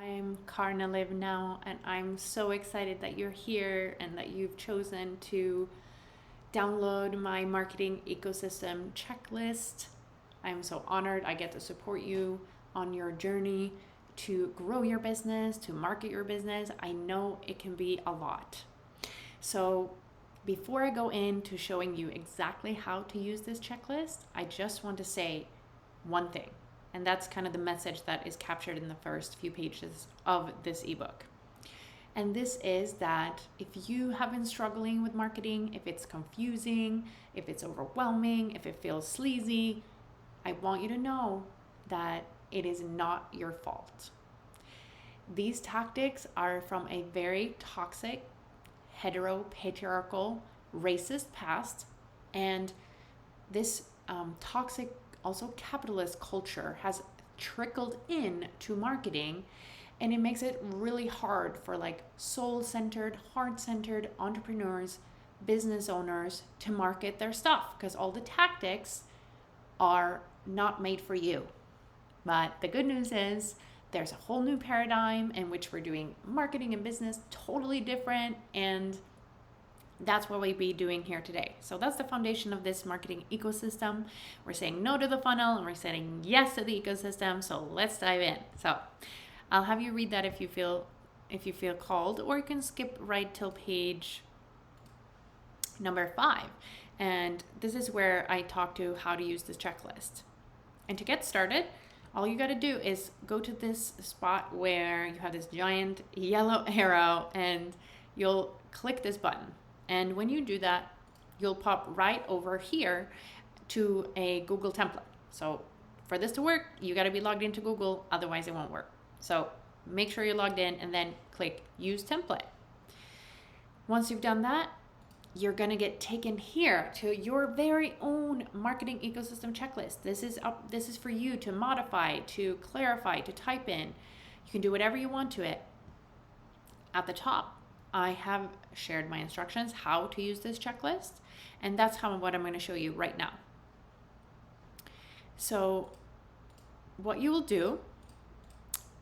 I'm Karna Live Now, and I'm so excited that you're here and that you've chosen to download my marketing ecosystem checklist. I'm so honored I get to support you on your journey to grow your business, to market your business. I know it can be a lot. So, before I go into showing you exactly how to use this checklist, I just want to say one thing. And that's kind of the message that is captured in the first few pages of this ebook. And this is that if you have been struggling with marketing, if it's confusing, if it's overwhelming, if it feels sleazy, I want you to know that it is not your fault. These tactics are from a very toxic, hetero-patriarchal, racist past, and this toxic, also capitalist culture has trickled in to marketing, and it makes it really hard for like soul-centered, heart-centered entrepreneurs, business owners to market their stuff because all the tactics are not made for you. But the good news is there's a whole new paradigm in which we're doing marketing and business totally different, and that's what we'll be doing here today. So that's the foundation of this marketing ecosystem. We're saying no to the funnel and we're saying yes to the ecosystem. So let's dive in. So I'll have you read that if you feel called, or you can skip right till page number 5. And this is where I talk to how to use this checklist. And to get started, all you got to do is go to this spot where you have this giant yellow arrow and you'll click this button. And when you do that, you'll pop right over here to a Google template. So for this to work, you got to be logged into Google, otherwise it won't work. So make sure you're logged in and then click Use Template. Once you've done that, you're going to get taken here to your very own marketing ecosystem checklist. This is for you to modify, to clarify, to type in. You can do whatever you want to it. At the top, I have shared my instructions how to use this checklist, and that's what I'm going to show you right now. So what you will do,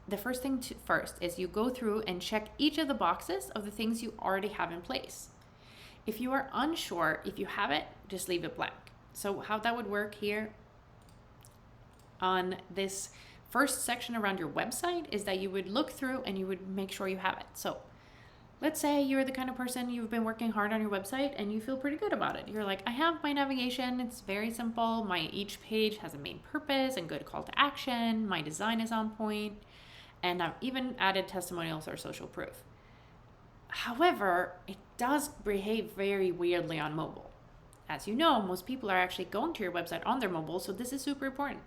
the first thing first is you go through and check each of the boxes of the things you already have in place. If you are unsure, if you have it, just leave it blank. So how that would work here on this first section around your website is that you would look through and you would make sure you have it. So let's say you're the kind of person, you've been working hard on your website and you feel pretty good about it. You're like, I have my navigation, it's very simple. Each page has a main purpose and good call to action. My design is on point, and I've even added testimonials or social proof. However, it does behave very weirdly on mobile. As you know, most people are actually going to your website on their mobile, so this is super important.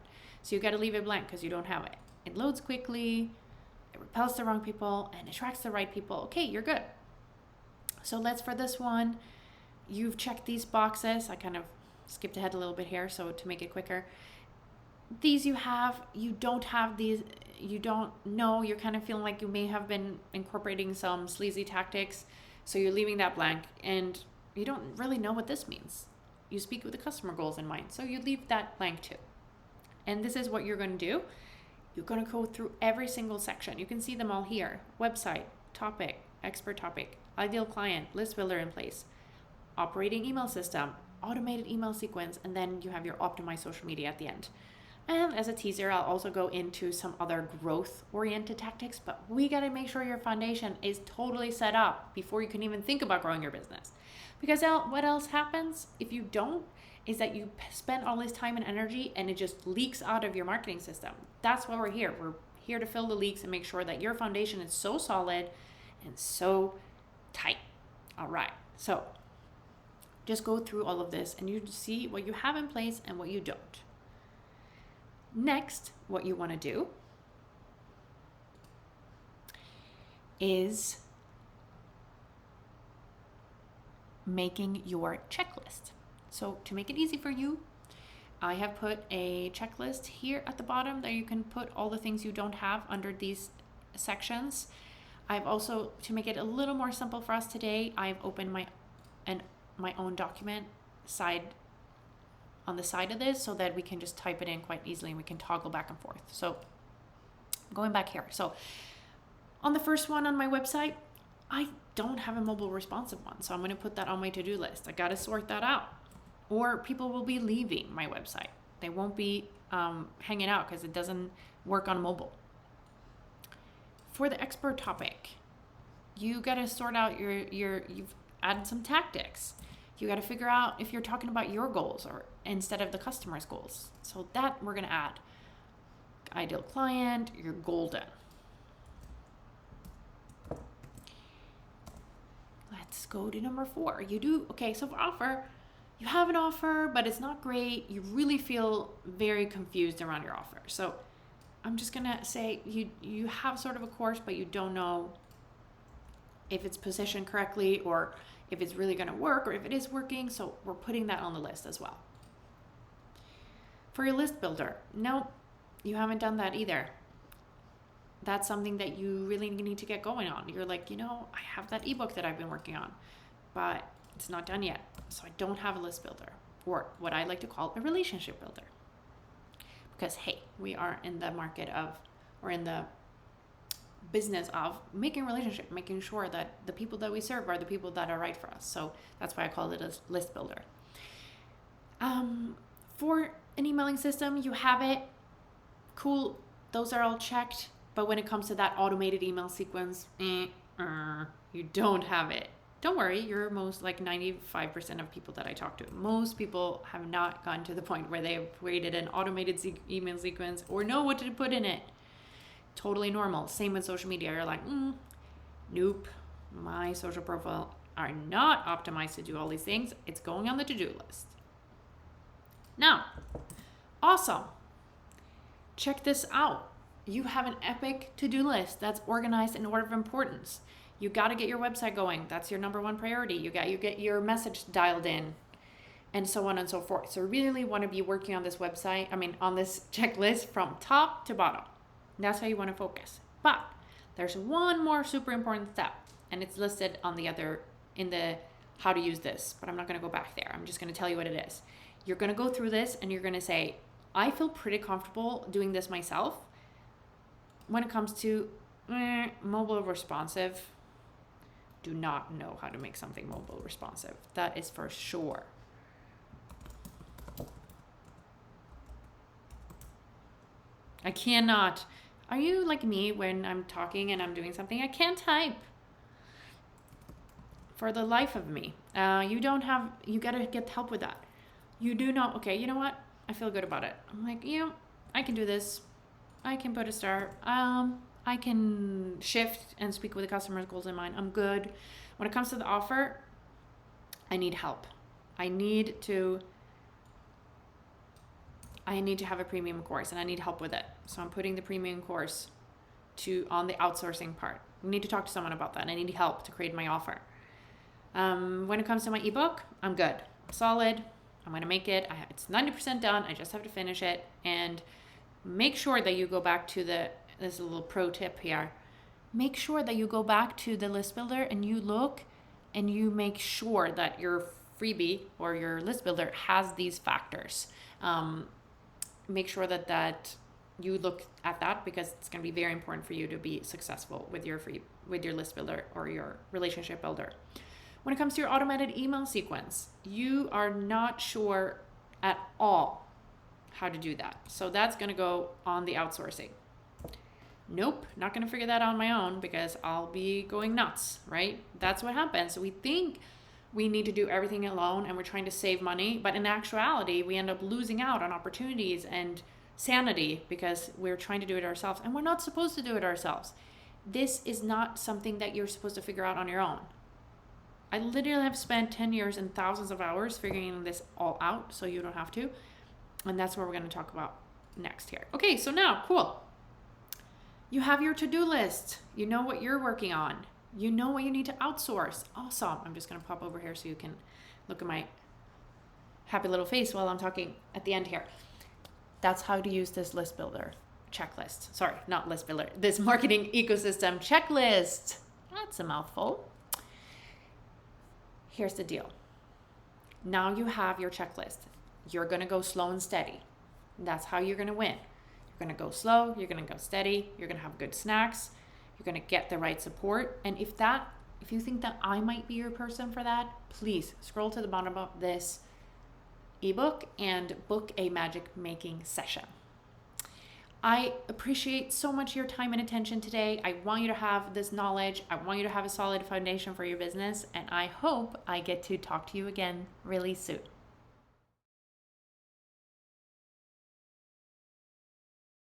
So you got to leave it blank because you don't have it. It loads quickly, it repels the wrong people, and attracts the right people. Okay, you're good. So for this one, you've checked these boxes. I kind of skipped ahead a little bit here, so to make it quicker. These you don't have these, you don't know, you're kind of feeling like you may have been incorporating some sleazy tactics, so you're leaving that blank, and you don't really know what this means. You speak with the customer goals in mind, so you leave that blank too. And this is what you're going to do. You're going to go through every single section. You can see them all here. Website, topic, expert topic, ideal client, list builder in place, operating email system, automated email sequence, and then you have your optimized social media at the end. And as a teaser, I'll also go into some other growth-oriented tactics, but we got to make sure your foundation is totally set up before you can even think about growing your business. Because what else happens if you don't is that you spend all this time and energy and it just leaks out of your marketing system. That's why we're here. We're here to fill the leaks and make sure that your foundation is so solid and so tight. All right. So just go through all of this and you see what you have in place and what you don't. Next, what you want to do is making your checklist. So to make it easy for you, I have put a checklist here at the bottom that you can put all the things you don't have under these sections. I've also, to make it a little more simple for us today, I've opened my own document on the side of this so that we can just type it in quite easily and we can toggle back and forth. So going back here. So On the first one on my website, I don't have a mobile responsive one, so I'm going to put that on my to-do list. I got to sort that out. Or people will be leaving my website. They won't be hanging out because it doesn't work on mobile. For the expert topic, you got to sort out you've added some tactics. You got to figure out if you're talking about your goals or instead of the customer's goals. So that we're going to add. Ideal client, you're golden. Let's go to number 4. So for offer, you have an offer, but it's not great. You really feel very confused around your offer. So I'm just going to say you have sort of a course, but you don't know if it's positioned correctly or if it's really going to work or if it is working. So we're putting that on the list as well. For your list builder, no, you haven't done that either. That's something that you really need to get going on. You're like, I have that ebook that I've been working on, but it's not done yet. So I don't have a list builder, or what I like to call a relationship builder. Because, hey, we are in the market of, or in the business of making relationship, making sure that the people that we serve are the people that are right for us. So that's why I call it a list builder. For an emailing system, you have it. Cool. Those are all checked. But when it comes to that automated email sequence, you don't have it. Don't worry, you're most like 95% of people that I talk to. Most people have not gotten to the point where they have created an automated email sequence or know what to put in it. Totally normal. Same with social media. You're like, nope, my social profile are not optimized to do all these things. It's going on the to-do list. Now, awesome. Check this out. You have an epic to-do list that's organized in order of importance. You got to get your website going. That's your number one priority. You get your message dialed in, and so on and so forth. So really want to be working on this on this checklist from top to bottom. That's how you want to focus. But there's one more super important step, and it's listed on in the how to use this, but I'm not going to go back there. I'm just going to tell you what it is. You're going to go through this and you're going to say, I feel pretty comfortable doing this myself. When it comes to mobile responsive, do not know how to make something mobile responsive. That is for sure. I cannot. Are you like me when I'm talking and I'm doing something? I can't type. For the life of me. You gotta get help with that. You do know, okay, you know what? I feel good about it. I'm like, I can do this. I can put a star. I can shift and speak with the customer's goals in mind. I'm good. When it comes to the offer, I need help. I need to have a premium course and I need help with it. So I'm putting the premium course on the outsourcing part. I need to talk to someone about that. I need help to create my offer. When it comes to my ebook, I'm good. Solid. I'm going to make it. It's 90% done. I just have to finish it. And make sure that you go back to this is a little pro tip here. Make sure that you go back to the list builder and you look and you make sure that your freebie or your list builder has these factors. Make sure that you look at that because it's going to be very important for you to be successful with your list builder or your relationship builder. When it comes to your automated email sequence, you are not sure at all how to do that. So that's going to go on the outsourcing. Nope, not going to figure that out on my own because I'll be going nuts, right? That's what happens. We think we need to do everything alone and we're trying to save money, but in actuality, we end up losing out on opportunities and sanity because we're trying to do it ourselves and we're not supposed to do it ourselves. This is not something that you're supposed to figure out on your own. I literally have spent 10 years and thousands of hours figuring this all out so you don't have to. And that's what we're going to talk about next here. Okay, so now, cool. You have your to-do list. You know what you're working on. You know what you need to outsource. Awesome. I'm just going to pop over here so you can look at my happy little face while I'm talking at the end here. That's how to use this list builder checklist. Sorry, not list builder. This marketing ecosystem checklist. That's a mouthful. Here's the deal. Now you have your checklist. You're going to go slow and steady. That's how you're going to win. You're going to go slow. You're going to go steady. You're going to have good snacks. You're going to get the right support. And if you think that I might be your person for that, please scroll to the bottom of this ebook and book a magic making session. I appreciate so much your time and attention today. I want you to have this knowledge. I want you to have a solid foundation for your business. And I hope I get to talk to you again really soon.